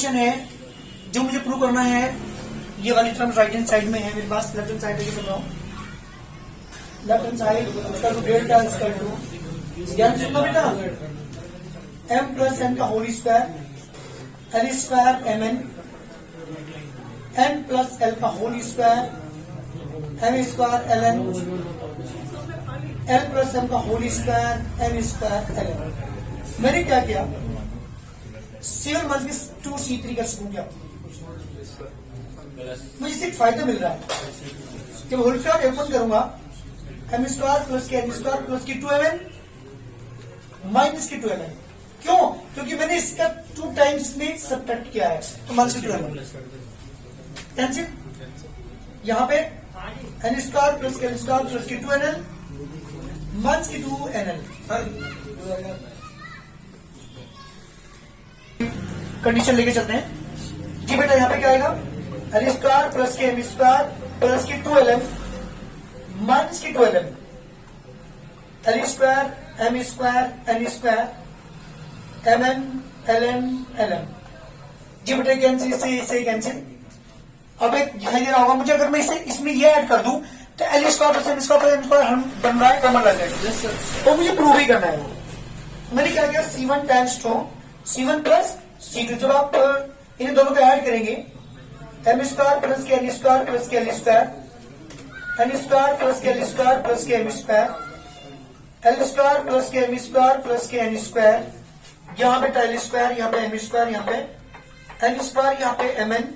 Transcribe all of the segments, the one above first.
Condition है जो मुझे प्रूव करना है। ये वाली टर्म राइट हैंड साइड में है मेरे पास, लेफ्ट हैंड साइड लेके चल रहा हूँ। लेफ्ट हैंड साइड इसका टू डेल्टा इसका टू ध्यान सुनना बेटा, m प्लस n का whole square l square mn, n plus l का whole square m square ln, l plus m का whole square n square ln। मैंने क्या किया, C1 माइनस टू C3 का स्क्वायर किया। मुझे सिर्फ फायदा मिल रहा है। जब होल स्क्वायर F1 करूंगा m स्क्वायर प्लस के n स्क्वायर प्लस की 2mn माइनस की 2mn। क्यों? क्योंकि मैंने इसका 2 टाइम्स इसमें सब्ट्रैक्ट किया है, तो माइनस की 2mn कैंसिल। यहाँ पे n स्क्वायर प्लस के n स्क्वायर प्लस की 2nl माइनस की 2nl। कंडीशन लेके चलते हैं जी बेटा। यहाँ पे क्या आएगा, एल स्क्वायर प्लस के एम स्क्वायर प्लस की 2lm माइनस की 2lm, L square M square N square M N L N L M. जी बेटा कैंसिल, इससे कैंसिल। अब एक दिखाई दे रहा होगा मुझे, अगर मैं इसे इसमें ये ऐड कर दूं तो L square plus M square plus M square हम बन रहा है कॉमन लग जाएगा, तो मुझे प्रूव ही करना है वो। मैंने क्या किया, C1 times to C1 plus C2। जब आप इन दोनों को ऐड करेंगे, एम स्क्वायर प्लस के एल स्क्वायर प्लस के L square, N square plus के एल स्क्वायर प्लस के M square, L square plus के एम स्क्वायर प्लस के एन स्क्वायर, यहाँ पे एल स्क्वायर, यहाँ पे एम स्क्वायर, यहाँ पे एन स्क्वायर, यहाँ पे एम एन,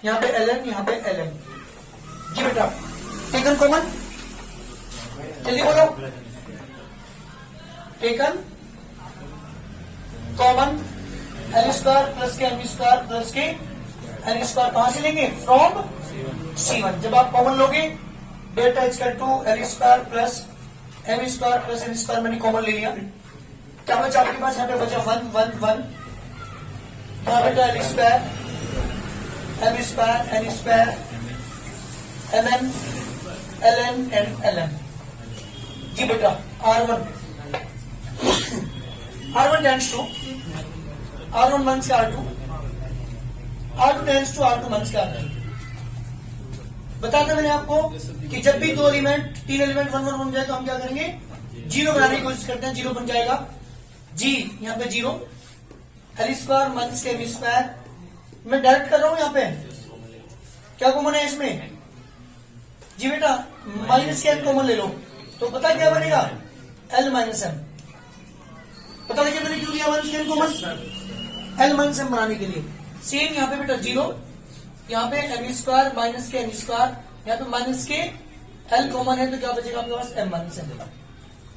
यहाँ पे एल एन, यहाँ पे एल एम। जी बेटा टेकन कॉमन, जल्दी बोलो, taken common L square plus के एम स्क्वायर प्लस के एन स्क्वायर कहां से लेंगे, फ्रॉम C1। जब आप कॉमन लोगे delta equal to L square plus M square plus N square, मैंने कॉमन ले लिया। क्या बचा आपके पास, यहाँ पे बचा 1 1 1, यहाँ बेटा L square M square N square M N L N and L N. जी बेटा R1 tends to R1 minus का R2, R2 tends to R2 minus का R1। बताया था मैंने आपको कि जब भी 2 एलिमेंट 3 एलिमेंट 1 1 बन जाए तो हम क्या करेंगे, 0 बनाने की कोशिश करते हैं, 0 बन जाएगा। जी यहाँ पे 0, एल स्क्वायर माइनस के एम स्क्वायर, मैं डायरेक्ट कर रहा हूं। यहाँ पे क्या कॉमन है इसमें, जी बेटा माइनस के एन कॉमन ले लो, तो पता क्या बनेगा, एल माइनस एम। पता लगे मैंने क्यों लिया माइनस के N common, L minus M बनाने के लिए। सेम यहाँ पे बेटा 0, यहाँ पे एम स्क्वायर माइनस के एन स्क्वायर, यहाँ पे माइनस के एल कॉमन है, तो क्या बचेगा आपके पास, एम माइनस एम।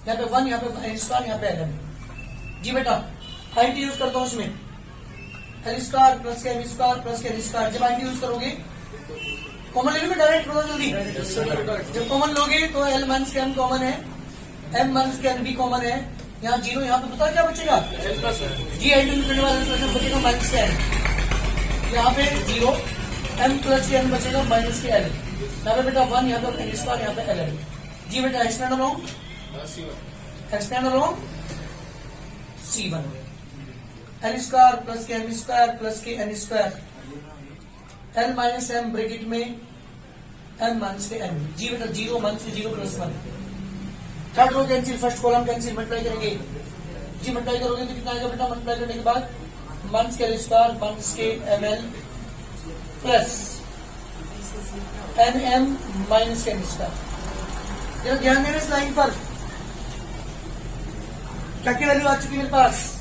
यहाँ पे 1, यहाँ पे एन स्क्वायर, यहाँ पे एल एम। जी बेटा आईटी यूज करता हूँ उसमें, एल स्क्वायर प्लस के एम स्क्वायर प्लस के एन स्क्वायर। जब आईटी यूज करोगे कॉमन ले लो, डायरेक्ट करो जल्दी। जब कॉमन लोगे तो एल माइनस के एम कॉमन है, एम माइनस के एन भी कॉमन है। यहाँ 0, यहाँ पे पता क्या बचेगा, जी आईटी करने वाले बचेगा माइनस के एन, यहाँ पे 0 एम प्लस के एन बचेगा माइनस के एल। यहाँ पे बेटा 1, यहाँ पे एन स्क्वायर, यहाँ पे एल एन। जी बेटा expand along C1, L square plus के एम स्क्वायर प्लस के N square, L minus M bracket में एम माइनस के एन। जी बेटा 0 minus 0 plus 1, third row cancel, first column cancel, multiply करेंगे। जी मल्टीप्लाई करोगे तो कितना आएगा बेटा, मल्टीप्लाई करने के बाद माइनस के एल स्क्वायर माइनस के M L plus N M minus के एन स्क्वायर। जरा ध्यान देना इस लाइन पर, क्या की वैल्यू आ चुकी है मेरे पास,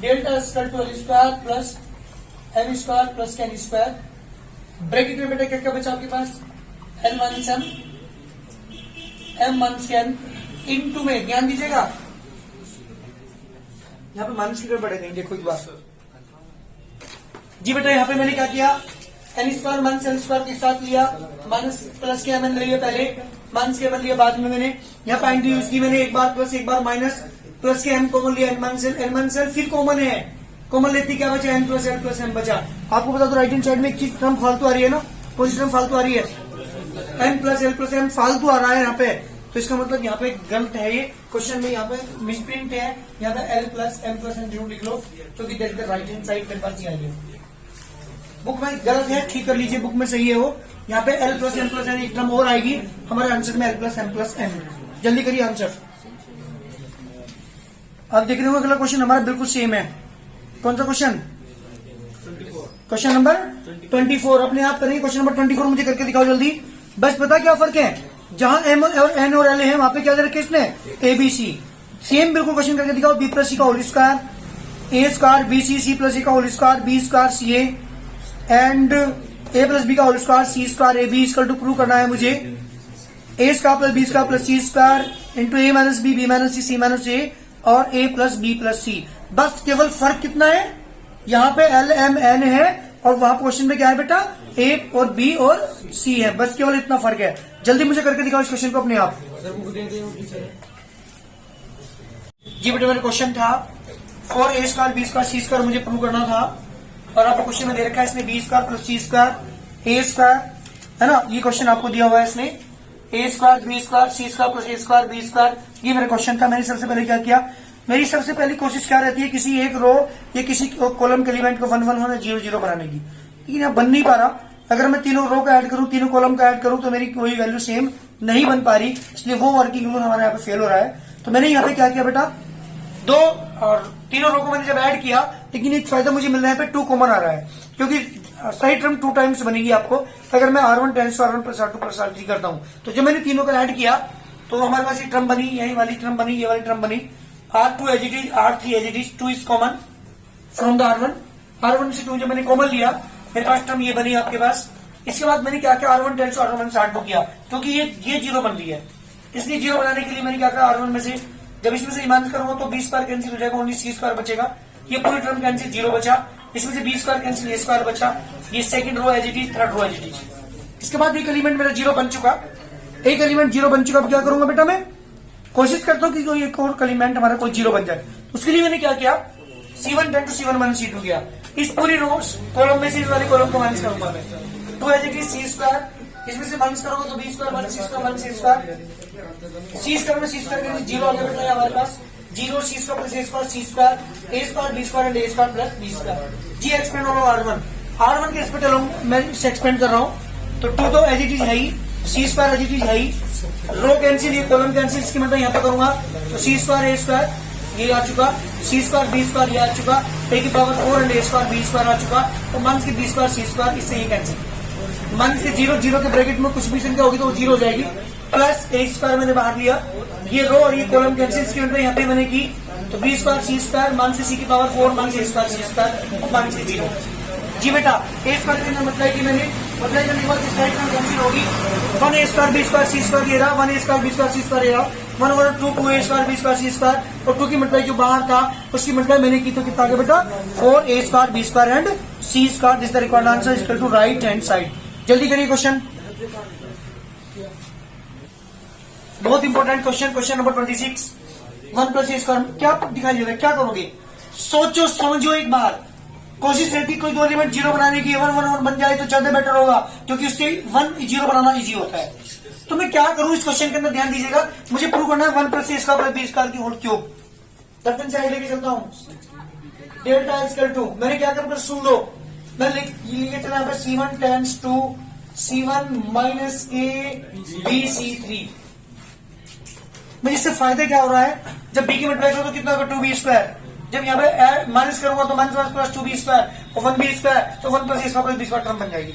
delta square to L square plus M square plus के एन स्क्वायर, ब्रैकेट में बेटा क्या क्या बचा आपके पास, L minus M, M minus के एन, इनटू में ध्यान दीजिएगा, यहाँ पे माइनस की बढ़े गई, देखो एक बार। जी बेटा यहाँ पे मैंने क्या किया, N square minus L square के साथ लिया, माइनस प्लस के एम एन ले लिया पहले, माइनस के एम एन लिया बाद में। मैंने यहाँ पे आईटी यूज की, मैंने एक बार प्लस एक बार माइनस, प्लस के एम कॉमन लिया, एन माइनस एल फिर कॉमन है, कॉमन लेती क्या बचा, N plus L plus M बचा। आपको बता दो राइट हैंड साइड में एक चीज टर्म फालतू आ रही है ना, कौन सी टर्म फालतू आ रही है, N plus L plus M फालतू आ रहा है यहाँ पे, तो इसका मतलब यहाँ पे गलत है ये क्वेश्चन में, यहाँ पे मिसप्रिंट है, यहाँ पे L plus M plus N जरूर लिख लो, क्योंकि that is the right hand side मेरे पास आएगी। बुक में गलत है, ठीक कर लीजिए, बुक में सही है वो। यहाँ पे L plus M plus N एक टर्म और आएगी, हमारे आंसर में L plus M plus N। जल्दी करिए आंसर। अब देख रहे हो अगला क्वेश्चन हमारा बिल्कुल सेम है। कौन सा क्वेश्चन? Question number 24। अपने आप करेंगे क्वेश्चन नंबर 24, मुझे करके दिखाओ जल्दी। बस पता क्या फर्क है, जहां M और N और L है वहां पे क्या दे रखे इसने ABC। सेम बिल्कुल क्वेश्चन करके दिखाओ। B प्लस C का whole square, A square BC, C plus A का whole square, B square CA and A plus B का whole square, C square AB equal to prove करना है मुझे A square plus B square plus C square into A minus B, B minus C, C minus A और A plus B plus C। बस केवल फर्क कितना है, यहाँ पे L M N है और वहां क्वेश्चन में क्या है बेटा, A और B और C है। बस केवल इतना फर्क है। जल्दी मुझे करके दिखाओ इस क्वेश्चन को अपने आप। जी बेटा मेरा क्वेश्चन था 4A square B square C square मुझे प्रूव करना था, और आपको क्वेश्चन में दे रखा है इसने B square plus C square A square, है ना, ये क्वेश्चन आपको दिया हुआ है इसने A square B square C square plus A square B square. ये मेरा क्वेश्चन था। मैंने सबसे पहले क्या किया, मेरी सबसे पहली कोशिश क्या रहती है, किसी एक रो या किसी कॉलम के एलिमेंट को 1 1 1 0 0 बनाने की, लेकिन यहाँ बन नहीं पा रहा। अगर मैं तीनों रो का ऐड करूं, तीनों कॉलम का ऐड करूं, तो मेरी कोई वैल्यू सेम नहीं बन पा रही, इसलिए वो वर्किंग रूल हमारे यहाँ पे फेल हो रहा है। तो मैंने यहाँ पे क्या किया बेटा, दो और तीनों रो को मैंने जब ऐड किया, लेकिन एक फायदा मुझे मिल रहा है, 2 कॉमन आ रहा है, क्योंकि सही टर्म 2 टाइम्स बनेगी आपको अगर मैं R1 tense R1 plus R2 plus R3 करता हूं। तो जब मैंने तीनों को ऐड किया तो हमारे पास ये टर्म बनी, यही वाली टर्म बनी, ये वाली टर्म बनी। R2 as it is, R3 as it is, 2 is common from the R1 से 2 जब मैंने कॉमन लिया, मेरे पास टर्म ये बनी आपके पास। इसके बाद मैंने क्या किया, R1 टेंस R1 से R2 किया, क्योंकि ये 0 बन रही है, इसलिए 0 बनाने के लिए मैंने क्या कहा, R1 में से जब इसमें से माइनस करूंगा तो B स्क्वायर कैंसिल हो जाएगा, ओनली C स्क्वायर बचेगा। ये पूरी टर्म कैंसिल, 0 बचा, इसमें से B square cancel, A square बचा। ये second row as it is, third row as it is. इसके बाद एक एलिमेंट मेरा 0 बन चुका, एक एलिमेंट 0 बन चुका। अब क्या करूंगा बेटा, मैं कोशिश करता हूं कि कोई एक और एलिमेंट हमारा कोई 0 बन जाए। उसके लिए मैंने क्या किया, C1 ten to C1 minus C2 किया। इस पूरी रो कॉलम में से इस वाले कॉलम को माइनस करूंगा मैं, 2 as it is C square, इसमें से माइनस करूंगा तो B square minus C square minus C square, C square में C स्क्वायर 0 आ गया बेटा हमारे पास, 0 C square plus A square C square, A square B square and A square plus B square. जी एक्सपेंड हो रहा है R1 के रिस्पेक्ट मैं इसे एक्सपेंड कर रहा हूँ। तो 2 तो एज इट इज है ही, C square as it is है ही, रो कैंसिल, ये कॉलम कैंसिल, इसकी मतलब यहाँ पे करूंगा तो C स्क्वायर A स्क्वायर ये आ चुका, C स्क्वायर B स्क्वायर ये आ चुका, A की power 4 and A square B square आ चुका, तो माइनस के B स्क्वायर C स्क्वायर, इससे ये कैंसिल, माइनस के 0 0 के ब्रैकेट में कुछ भी संख्या होगी तो वो 0 हो जाएगी, प्लस A स्क्वायर मैंने बाहर लिया, ये रो और ये कॉलम कैंसिल, इसके अंदर यहाँ पे मैंने की तो B square C square minus C की power 4 minus A square C square और माइनस 0। जी बेटा A स्क्वायर के अंदर मतलब कि मैंने मतलब करने के बाद इस साइड में कैंसिल होगी, 1 A square B square C square ये रहा, 1 A square B square C square ये रहा, 1 over 2 A square B square C square, और 2 की मतलब जो बाहर था उसकी मतलब मैंने की तो कितना आ गया बेटा 4 A square B square and C square. This the required answer is equal to right hand side. जल्दी करिए क्वेश्चन, बहुत important question, question number 26। 1 plus A square क्या दिखाई दे रहा है, क्या करोगे, सोचो समझो एक बार। कोशिश रहती कोई 2 एलिमेंट 0 बनाने की, 1 1 1 बन जाए तो ज्यादा बेटर होगा, क्योंकि उससे 1 0 बनाना इजी होता है। तो मैं क्या करूं इस क्वेश्चन के अंदर, ध्यान दीजिएगा, मुझे प्रूव करना है 1 plus A square plus B square की whole cube. Left hand side लेके चलता हूं, डेल्टा इक्वल टू, मैंने क्या करूंगा सुन लो, मैं लिखे चला यहाँ पे C1 tends to C1 minus A B C3। मुझे इससे फायदा क्या हो रहा है, जब B की मल्टीप्लाई करो तो कितना होगा 2B स्क्वायर, जब यहाँ पे माइनस करूंगा तो माइनस प्लस 2B स्क्वायर और 1B स्क्वायर, तो 1 plus A square plus B square term बन जाएगी,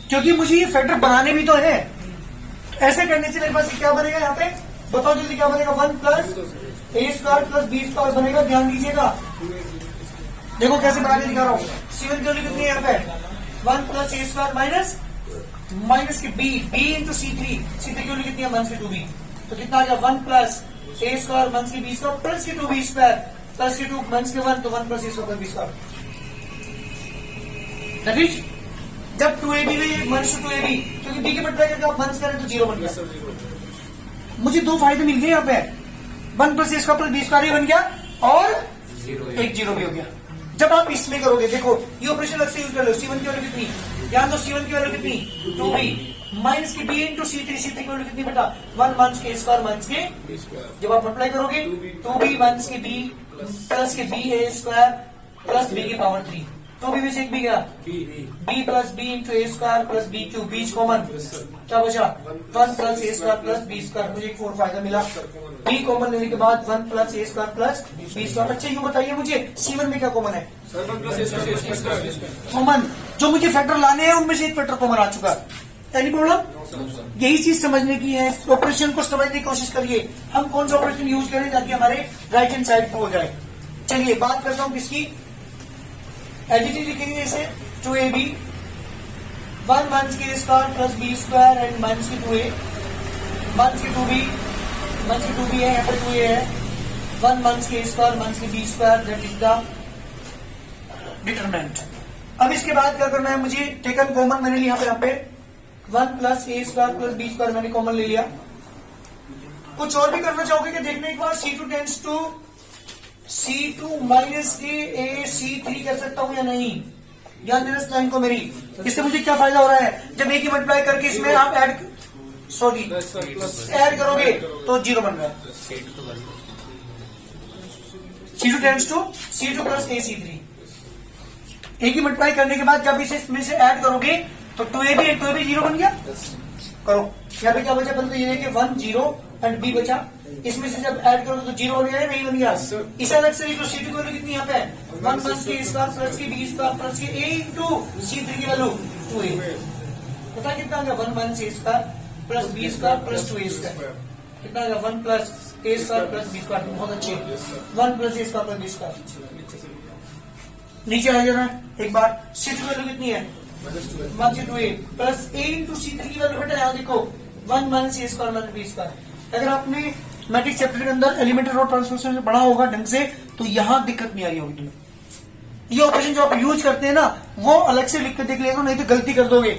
क्योंकि मुझे ये फैक्टर बनाने भी तो है। ऐसे करने से मेरे पास क्या बनेगा, यहाँ पे बताओ जल्दी क्या बनेगा, 1 plus A square plus B square बनेगा। ध्यान दीजिएगा, देखो कैसे बना के दिखा रहा हूँ। C1 की वैल्यू कितनी है यहाँ पे, 1 प्लस A स्क्वायर माइनस की B इंटू C3 की वैल्यू कितनी है, 1 से 2B, तो कितना आ गया 1 प्लस A स्क्वायर 1 की B स्क्वायर प्लस की 2B स्क्वायर प्लस की 2 1 के 1, तो 1 plus A square B square. That is जब 2AB में 1 to 2AB, क्योंकि B के मल्टीप्लाई करके आप 1 करें तो 0 बन गया। मुझे 2 फायदे मिल गए यहाँ पे, 1 plus A square plus B square बन गया और एक 0 भी हो गया। जब आप इसमें करोगे, देखो ये ऑपरेशन अलग से यूज कर लो, C1 की वैल्यू कितनी, ध्यान दो C1 की वैल्यू कितनी 2B माइनस की बी इंटू सी थ्री की वैल्यू कितनी बेटा 1 माइनस के स्क्वायर माइनस के, जब आप अप्लाई करोगे 2b माइनस के बी प्लस के बी ए स्क्वायर प्लस बी की पावर 3, 2b में से एक भी गया b प्लस बी इंटू ए स्क्वायर प्लस बी क्यू, बीच कॉमन क्या बचा 1 plus A square plus B square, मुझे एक और फायदा मिला, b कॉमन लेने के बाद 1 plus A square plus B square. अच्छा यूं बताइए मुझे C1 में क्या कॉमन है, कॉमन जो मुझे फैक्टर लाने हैं उनमें से एक फैक्टर कॉमन आ चुका है, एनी प्रॉब्लम। यही चीज समझने की है, ऑपरेशन को समझने की कोशिश करिए, हम कौन सा ऑपरेशन यूज करें ताकि हमारे राइट हैंड साइड पर हो जाए। चलिए बात करता हूं किसकी, एडिटिव लिखेंगे जैसे 2ab 1 माइनस के square plus B square and minus के 2a माइनस के 2b है, यहाँ पर 2a है, 1 माइनस के स्क्वायर माइनस के B square, that is the determinant. अब इसके बाद क्या करना है मुझे, टेकन कॉमन मैंने लिया यहाँ पे 1 plus A square plus B square मैंने कॉमन ले लिया। कुछ और भी करना चाहोगे कि देखने के बाद C2 tends to C2 minus के ए C3 कर सकता हूं या नहीं, ध्यान देना इस लाइन को मेरी। इससे मुझे क्या फायदा हो रहा है, जब एक ही मल्टीप्लाई करके इसमें आप ऐड करोगे तो 0 बन रहा है। C2 tends to C2 plus A C3, एक ही मल्टीप्लाई करने के बाद जब इसे इसमें से ऐड करोगे तो 2ab 0 बन गया। करो यहाँ पे क्या बचा, पहले तो ये है कि 1 0 एंड b बचा, इसमें से जब ऐड करो तो 0 बन गया, नहीं बन गया। इस अलग से तो C2 की वैल्यू कितनी यहाँ पे 1 प्लस के स्क्वायर प्लस के बी स्क्वायर प्लस के a इंटू C3 की वैल्यू 2a, पता कितना आ गया 1 minus A square plus B square plus 2a square, कितना आ गया 1 plus A square plus B square, बहुत अच्छे 1 plus A square plus B square. नीचे आ जाना एक बार, C2 की वैल्यू कितनी है 1 से 2a plus a into C3 की वैल्यू बेटा यहाँ देखो 1 minus A square minus B square. अगर आपने मैट्रिक्स चैप्टर के अंदर एलिमेंट्री रो ट्रांसफॉर्मेशन से पढ़ा होगा ढंग से तो यहाँ दिक्कत नहीं आ रही होगी तुम्हें। ये ऑपरेशन जो आप यूज करते हैं ना वो अलग से लिख कर देख लेगा, नहीं तो गलती कर दोगे।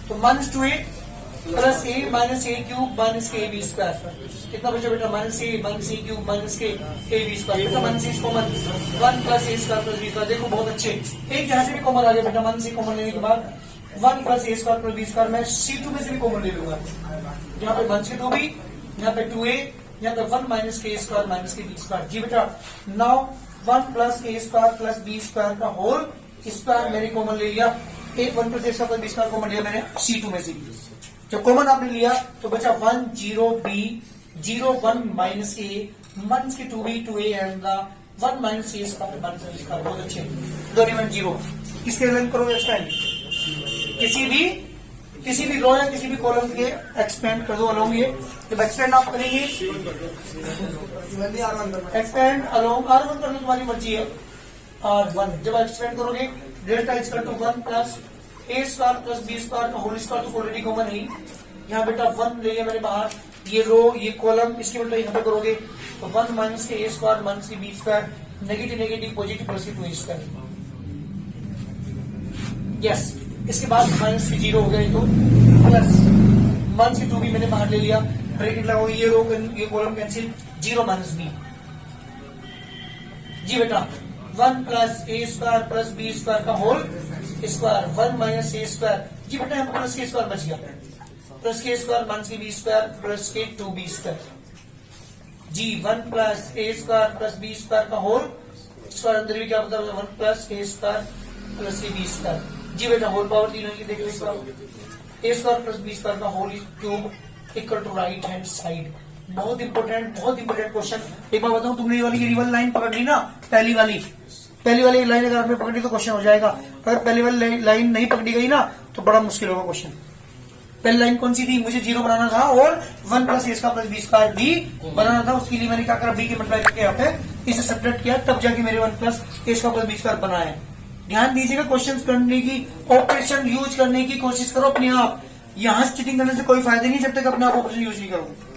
तो माइनस 2a प्लस ए माइनस ए क्यूब माइनस के बी स्क्वायर, कितना बचा बेटा माइनस ए क्यूब माइनस के B square, minus A common 1 plus A square plus B square, देखो बहुत अच्छे, एक यहाँ से भी कॉमन आ गया बेटा, माइनस ए कॉमन लेने के बाद 1 plus A square plus B square, मैं C2 में से भी कॉमन ले लूंगा, यहाँ पे 1 से 2b, यहाँ पे 2a, यहाँ पे 1 माइनस के स्क्वायर माइनस के बी स्क्वायर। जी बेटा now 1 plus A square plus B square का होल स्क्वायर मैंने कॉमन ले लिया, 1 plus A square plus B square common लिया मैंने C2 में से। जब कॉमन आपने लिया तो बचा 1 0 b 0 1 माइनस ए माइनस के 2b 2a and the 1 minus A square minus B square, बहुत अच्छे, दो एलिमेंट 0। किसके एलिमेंट करोगे एक्सपेंड, किसी भी रो या किसी भी कॉलम के एक्सपेंड कर दो अलोंग। ये जब एक्सपेंड आप करेंगे एक्सपेंड अलोंग R1 करना तुम्हारी मर्जी है, R1 जब एक्सपेंड करोगे delta is equal to 1 plus A square plus B square का होल स्क्वायर तो ऑलरेडी कॉमन है, यहाँ बेटा 1 ले लिया मैंने बाहर, ये रो ये कॉलम इसके बेटा यहाँ पे करोगे तो 1 माइनस के ए स्क्वायर माइनस के B square, negative negative positive plus के 2 स्क्वायर, यस। इसके बाद माइनस के 0 हो गया तो प्लस 1 से 2b मैंने बाहर ले लिया, ब्रैकेट लगाओ, ये रो ये कॉलम कैंसिल, 0 माइनस बी। जी बेटा 1 plus A square plus B square का whole square 1 minus A square, जी बेटा यहाँ प्लस के स्क्वायर बच गया, प्लस के स्क्वायर माइनस के बी स्क्वायर प्लस के 2b square, ji 1 plus A square plus B square का होल स्क्वायर, अंदर भी क्या होता है 1 प्लस ए स्क्वायर प्लस के बी स्क्वायर, जी बेटा होल पावर 3 होगी, देखो a square plus B square का whole cube equal to right hand side. बहुत इंपॉर्टेंट क्वेश्चन। एक बार बताऊं, तुमने ये वाली रिवल लाइन पकड़ ली ना, पहली वाली लाइन अगर आपने पकड़ी तो क्वेश्चन हो जाएगा, अगर पहली वाली लाइन नहीं पकड़ी गई ना तो बड़ा मुश्किल होगा क्वेश्चन। पहली लाइन कौन सी थी, मुझे 0 बनाना था और 1 plus A square plus B square भी बनाना था, उसके लिए मैंने क्या करा, बी के मल्टीप्लाई करके यहाँ पे इसे सब्ट्रैक्ट किया, तब जाके मेरे 1 plus A square plus B square बना है। ध्यान दीजिएगा, क्वेश्चन करने की, ऑपरेशन यूज करने की कोशिश करो अपने आप, यहां से चीटिंग करने से कोई फायदा नहीं जब तक अपने आप ऑपरेशन यूज नहीं करोगे।